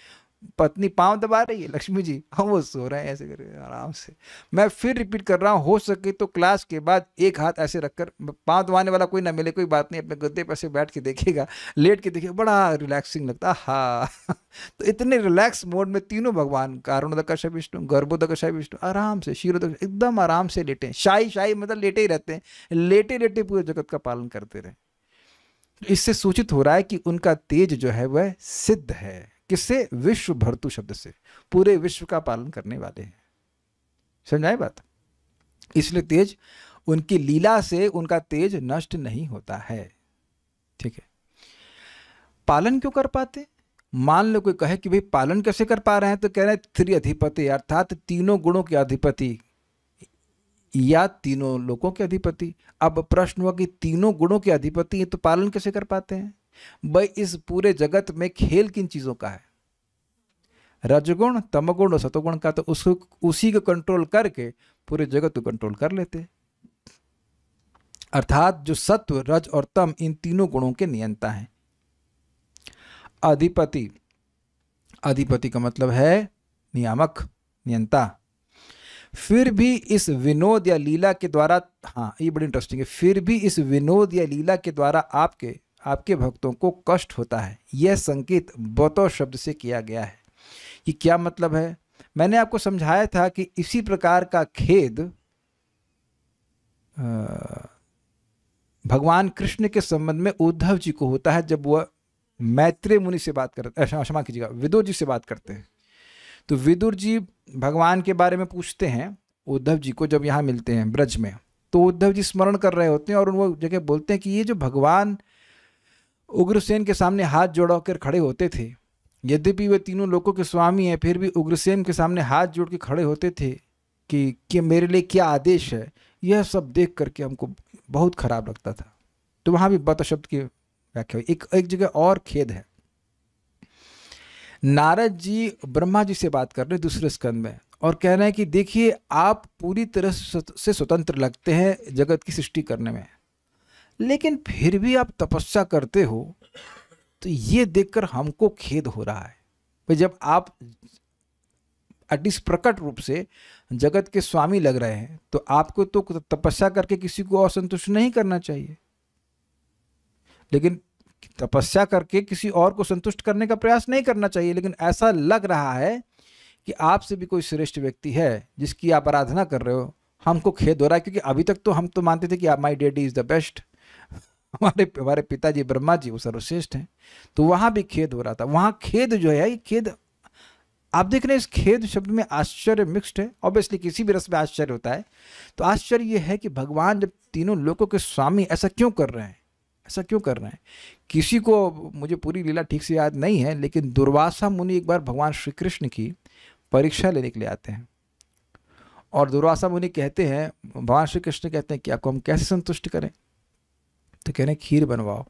पत्नी पांव दबा रही है, लक्ष्मी जी, हम वो सो रहे हैं ऐसे करके आराम से। मैं फिर रिपीट कर रहा हूँ, हो सके तो क्लास के बाद एक हाथ ऐसे रखकर, पांव दबाने वाला कोई ना मिले कोई बात नहीं, अपने गद्दे पर से बैठ के देखिएगा, लेट के देखिएगा, बड़ा रिलैक्सिंग लगता है। हाँ तो इतने रिलैक्स मोड में तीनों भगवान, कारुणोदक विष्णु, गर्भोदक विष्णु, आराम से क्षीरोदक, एकदम आराम से लेटे, शाही मतलब लेटे ही रहते हैं, लेटे लेटे पूरे जगत का पालन करते रहे। इससे सूचित हो रहा है कि उनका तेज जो है वह सिद्ध है। किससे? विश्व भर्तु शब्द से, पूरे विश्व का पालन करने वाले हैं। समझाए बात? इसलिए तेज, उनकी लीला से उनका तेज नष्ट नहीं होता है। ठीक है। पालन क्यों कर पाते? मान लो कोई कहे कि भाई पालन कैसे कर पा रहे हैं, तो कह रहे हैं त्रिअधिपति, अर्थात तीनों गुणों के अधिपति या तीनों लोकों के अधिपति। अब प्रश्न हुआ कि तीनों गुणों के अधिपति हैं तो पालन कैसे कर पाते हैं? भाई इस पूरे जगत में खेल किन चीजों का है? रजगुण, तमगुण और सतोगुण का। तो उसको, उसी को कंट्रोल करके पूरे जगत को कंट्रोल कर लेते। अर्थात जो सत्व, रज और तम इन तीनों गुणों के नियंता हैं। अधिपति, अधिपति का मतलब है नियामक, नियंता। फिर भी इस विनोद या लीला के द्वारा, हाँ ये बड़ी इंटरेस्टिंग है, फिर भी इस विनोद या लीला के द्वारा आपके भक्तों को कष्ट होता है। यह संकेत बतो शब्द से किया गया है। ये क्या मतलब है? मैंने आपको समझाया था कि इसी प्रकार का खेद भगवान कृष्ण के संबंध में उद्धव जी को होता है जब वह मैत्रेय मुनि से बात करते, क्षमा कीजिएगा, विदुर जी से बात करते हैं। तो विदुर जी भगवान के बारे में पूछते हैं उद्धव जी को जब यहाँ मिलते हैं ब्रज में। तो उद्धव जी स्मरण कर रहे होते हैं और वो जगह बोलते हैं कि ये जो भगवान उग्रसेन के सामने हाथ जोड़ कर खड़े होते थे, यद्यपि वे तीनों लोकों के स्वामी हैं, फिर भी उग्रसेन के सामने हाथ जोड़ के खड़े होते थे कि मेरे लिए क्या आदेश है। यह सब देख करके हमको बहुत खराब लगता था। तो वहाँ भी बत शब्द की व्याख्या हुई। एक जगह और खेद है। नारद जी ब्रह्मा जी से बात कर रहे हैं दूसरे स्कंद में और कह रहे हैं कि देखिए आप पूरी तरह से स्वतंत्र लगते हैं जगत की सृष्टि करने में, लेकिन फिर भी आप तपस्या करते हो, तो ये देखकर हमको खेद हो रहा है। भाई जब आप एटलीस्ट प्रकट रूप से जगत के स्वामी लग रहे हैं तो आपको तो तपस्या करके किसी को असंतुष्ट नहीं करना चाहिए, लेकिन तपस्या करके किसी और को संतुष्ट करने का प्रयास नहीं करना चाहिए। लेकिन ऐसा लग रहा है कि आपसे भी कोई श्रेष्ठ व्यक्ति है जिसकी आप आराधना कर रहे हो, हमको खेद हो रहा है। क्योंकि अभी तक तो हम तो मानते थे कि my daddy is the best, हमारे पिताजी ब्रह्मा जी वो सर्वश्रेष्ठ हैं। तो वहां भी खेद हो रहा था। वहां खेद जो है, ये खेद आप देख रहे हैं, इस खेद शब्द में आश्चर्य मिक्स्ड है। ऑब्वियसली किसी भी रस में आश्चर्य होता है। तो आश्चर्य ये है कि भगवान जब तीनों लोकों के स्वामी ऐसा क्यों कर रहे हैं, ऐसा क्यों कर रहे हैं? किसी को, मुझे पूरी लीला ठीक से याद नहीं है, लेकिन दुर्वासा मुनि एक बार भगवान श्री कृष्ण की परीक्षा लेने के लिए आते हैं और दुर्वासा मुनि कहते हैं, भगवान श्री कृष्ण कहते हैं कि आपको हम कैसे संतुष्ट करें? तो कह रहे हैं खीर बनवाओ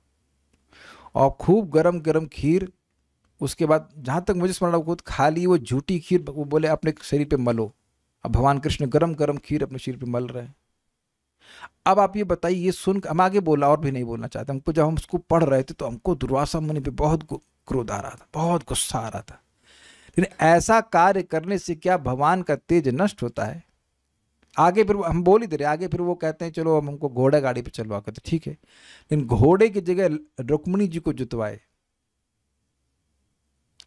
और खूब गरम गरम खीर। उसके बाद जहाँ तक मुझे स्मरण खुद खा ली वो झूठी खीर, वो बोले अपने शरीर पे मलो। अब भगवान कृष्ण गरम गरम खीर अपने शरीर पे मल रहे हैं। अब आप ये बताइए, ये सुन, हम आगे बोला और भी नहीं बोलना चाहते। हमको जब हम उसको पढ़ रहे थे तो हमको दुर्वासा मुनि पे बहुत क्रोध आ रहा था, बहुत गुस्सा आ रहा था। लेकिन ऐसा कार्य करने से क्या भगवान का तेज नष्ट होता है? आगे फिर हम बोल ही दे रहे, आगे फिर वो कहते हैं चलो हम हमको घोड़ा गाड़ी पे चलवा कर, तो ठीक है, लेकिन घोड़े की जगह रुक्मिणी जी को जुतवाए।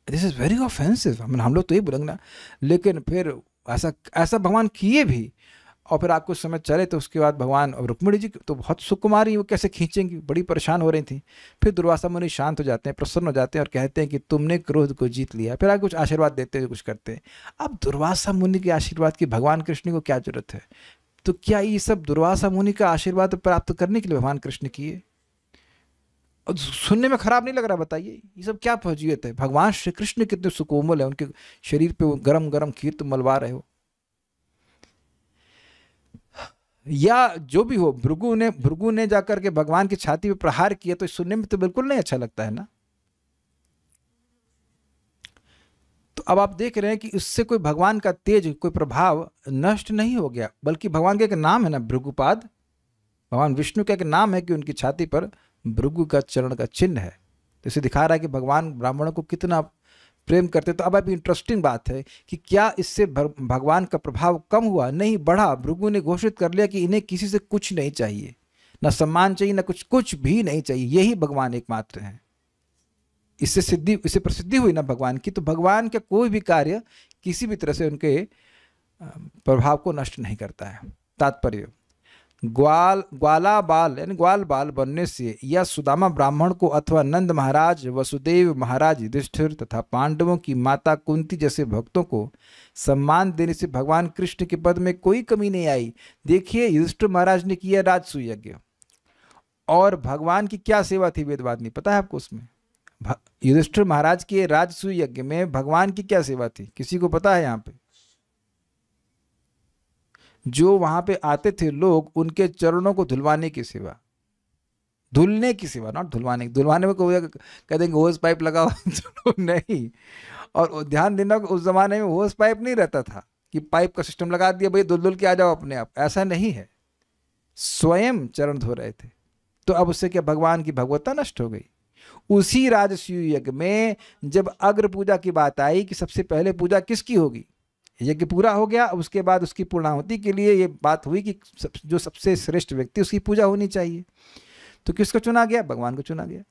This is very offensive. हम लोग तो ये बोलेंगे ना, लेकिन फिर ऐसा भगवान किए भी। और फिर आपको समय चले तो उसके बाद भगवान और रुक्मिणी जी तो बहुत सुकुमारी, वो कैसे खींचेंगी, बड़ी परेशान हो रही थी। फिर दुर्वासा मुनि शांत हो जाते हैं, प्रसन्न हो जाते हैं और कहते हैं कि तुमने क्रोध को जीत लिया। फिर आगे कुछ आशीर्वाद देते हैं, कुछ करते हैं। अब दुर्वासा मुनि के आशीर्वाद की भगवान कृष्ण को क्या जरूरत है? तो क्या ये सब दुर्वासा मुनि का आशीर्वाद प्राप्त करने के लिए भगवान कृष्ण किए? और सुनने में खराब नहीं लग रहा? बताइए ये सब क्या फजीयत है? भगवान श्री कृष्ण कितने सुकोमल है, उनके शरीर पे वो गरम गरम खीर तुम मलवा रहे हो। या जो भी हो, भृगु ने जाकर के भगवान की छाती पे प्रहार किया, तो सुनने में तो बिल्कुल नहीं अच्छा लगता है ना। तो अब आप देख रहे हैं कि इससे कोई भगवान का तेज, कोई प्रभाव नष्ट नहीं हो गया, बल्कि भगवान का एक नाम है ना भृगुपाद, भगवान विष्णु का एक नाम है कि उनकी छाती पर भृगु का चरण का चिन्ह है। तो इसे दिखा रहा है कि भगवान ब्राह्मणों को कितना प्रेम करते। तो अब इंटरेस्टिंग बात है कि क्या इससे भगवान का प्रभाव कम हुआ? नहीं, बढ़ा। भृगु ने घोषित कर लिया कि इन्हें किसी से कुछ नहीं चाहिए, ना सम्मान चाहिए, ना कुछ भी नहीं चाहिए, यही भगवान एकमात्र हैं। इससे प्रसिद्धि हुई ना भगवान की। तो भगवान का कोई भी कार्य किसी भी तरह से उनके प्रभाव को नष्ट नहीं करता है। तात्पर्य, ग्वाला बाल यानी ग्वाल बाल बनने से या सुदामा ब्राह्मण को अथवा नंद महाराज, वसुदेव महाराज युधिष्ठिर तथा पांडवों की माता कुंती जैसे भक्तों को सम्मान देने से भगवान कृष्ण के पद में कोई कमी नहीं आई। देखिए, युधिष्ठिर महाराज ने किया राजसूय यज्ञ, और भगवान की क्या सेवा थी वेदवाद नहीं पता है आपको उसमें? युधिष्ठिर महाराज के राजसूय यज्ञ में भगवान की क्या सेवा थी, किसी को पता है? यहाँ पे जो वहां पे आते थे लोग, उनके चरणों को धुलवाने की सेवा, धुलने की सेवा, नॉट धुलवाने। धुलवाने में कोई कह देंगे होस पाइप लगाओ नहीं। और ध्यान देना, उस जमाने में होस पाइप नहीं रहता था कि पाइप का सिस्टम लगा दिया भाई धुल धुल के आ जाओ अपने आप, ऐसा नहीं है। स्वयं चरण धो रहे थे। तो अब उससे क्या भगवान की भगवत्ता नष्ट हो गई? उसी राजसूय यज्ञ में जब अग्र पूजा की बात आई कि सबसे पहले पूजा किसकी होगी, यज्ञ पूरा हो गया, उसके बाद उसकी पूर्णाहुति के लिए ये बात हुई कि जो सबसे श्रेष्ठ व्यक्ति उसकी पूजा होनी चाहिए। तो किसको चुना गया? भगवान को चुना गया।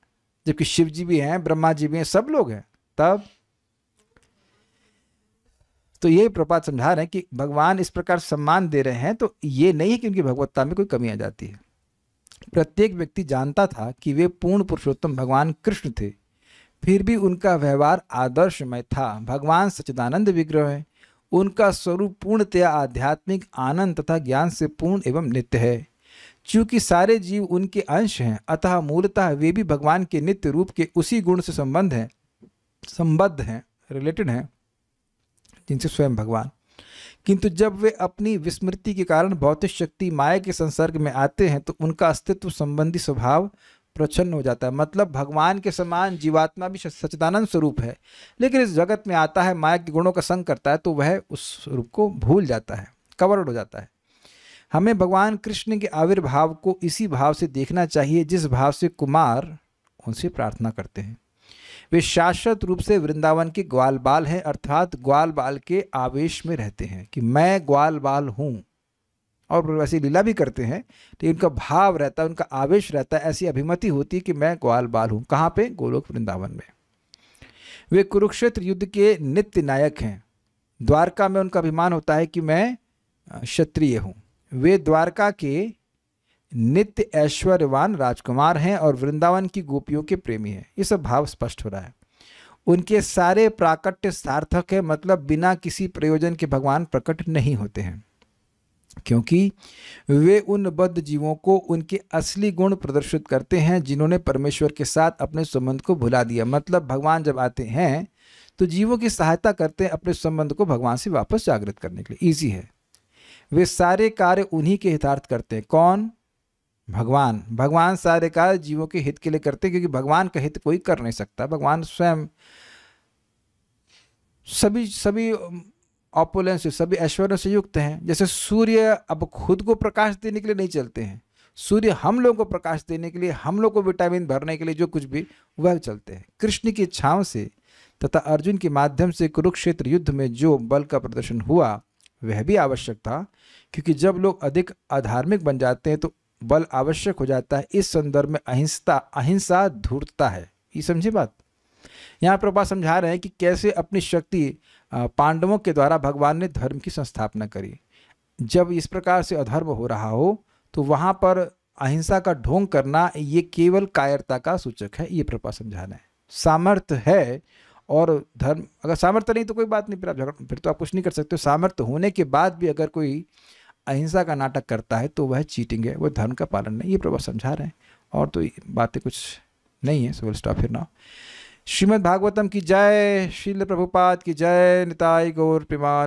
जबकि शिव जी भी हैं, ब्रह्मा जी भी हैं, सब लोग हैं। तब तो ये प्रपात समझा रहे हैं कि भगवान इस प्रकार सम्मान दे रहे हैं तो ये नहीं है कि उनकी भगवत्ता में कोई कमी आ जाती है। प्रत्येक व्यक्ति जानता था कि वे पूर्ण पुरुषोत्तम भगवान कृष्ण थे, फिर भी उनका व्यवहार आदर्शमय था। भगवान सच्चिदानंद विग्रह है, उनका स्वरूप पूर्णतया आध्यात्मिक आनंद तथा ज्ञान से पूर्ण एवं नित्य है। चूंकि सारे जीव उनके अंश हैं, अतः मूलतः वे भी भगवान के नित्य रूप के उसी गुण से संबद्ध हैं, रिलेटेड हैं जिनसे स्वयं भगवान। किंतु जब वे अपनी विस्मृति के कारण भौतिक शक्ति माया के संसर्ग में आते हैं तो उनका अस्तित्व संबंधी स्वभाव प्रच्छन्न हो जाता है। मतलब भगवान के समान जीवात्मा भी सच्चिदानंद स्वरूप है, लेकिन इस जगत में आता है, माया के गुणों का संग करता है, तो वह उस रूप को भूल जाता है, कवर्ड हो जाता है। हमें भगवान कृष्ण के आविर्भाव को इसी भाव से देखना चाहिए जिस भाव से कुमार उनसे प्रार्थना करते हैं। वे शाश्वत रूप से वृंदावन के ग्वाल बाल हैं, अर्थात ग्वाल बाल के आवेश में रहते हैं कि मैं ग्वाल बाल हूँ, और वैसी लीला भी करते हैं, तो उनका भाव रहता है, उनका आवेश रहता है, ऐसी अभिमति होती है कि मैं ग्वाल बाल हूँ। कहाँ पे? गोलोक वृंदावन में। वे कुरुक्षेत्र युद्ध के नित्य नायक हैं। द्वारका में उनका अभिमान होता है कि मैं क्षत्रिय हूँ। वे द्वारका के नित्य ऐश्वर्यवान राजकुमार हैं और वृंदावन की गोपियों के प्रेमी हैं। ये सब भाव स्पष्ट हो रहा है। उनके सारे प्राकट्य सार्थक है, मतलब बिना किसी प्रयोजन के भगवान प्रकट नहीं होते हैं, क्योंकि वे उन बद्ध जीवों को उनके असली गुण प्रदर्शित करते हैं जिन्होंने परमेश्वर के साथ अपने संबंध को भुला दिया। मतलब भगवान जब आते हैं तो जीवों की सहायता करते हैं अपने संबंध को भगवान से वापस जागृत करने के लिए। ईजी है। वे सारे कार्य उन्हीं के हितार्थ करते हैं। कौन? भगवान। भगवान सारे कार्य जीवों के हित के लिए करते हैं, क्योंकि भगवान का हित कोई कर नहीं सकता। भगवान स्वयं सभी ऑपुलेंस से, सभी ऐश्वर्य से युक्त हैं। जैसे सूर्य अब खुद को प्रकाश देने के लिए नहीं चलते हैं, सूर्य हम लोगों को प्रकाश देने के लिए, हम लोग को विटामिन भरने के लिए जो कुछ भी वह चलते हैं। कृष्ण की इच्छाओं से तथा अर्जुन के माध्यम से कुरुक्षेत्र युद्ध में जो बल का प्रदर्शन हुआ वह भी आवश्यक था, क्योंकि जब लोग अधिक अधार्मिक बन जाते हैं तो बल आवश्यक हो जाता है। इस संदर्भ में अहिंसा धूर्तता है। ये समझे बात? यहाँ प्रभुपाद समझा रहे हैं कि कैसे अपनी शक्ति पांडवों के द्वारा भगवान ने धर्म की संस्थापना करी। जब इस प्रकार से अधर्म हो रहा हो तो वहाँ पर अहिंसा का ढोंग करना ये केवल कायरता का सूचक है। ये प्रभुपाद समझा रहे हैं। सामर्थ्य है और धर्म, अगर सामर्थ्य नहीं तो कोई बात नहीं, फिर तो आप कुछ नहीं कर सकते। सामर्थ्य होने के बाद भी अगर कोई अहिंसा का नाटक करता है तो वह चीटिंग है, वह धर्म का पालन नहीं। ये प्रभुपाद समझा रहे हैं, और तो बातें कुछ नहीं है। So will stop here now. Shrimad Bhagavatam की जय, श्रील प्रभुपाद की जय, निताई गौर प्रेमा।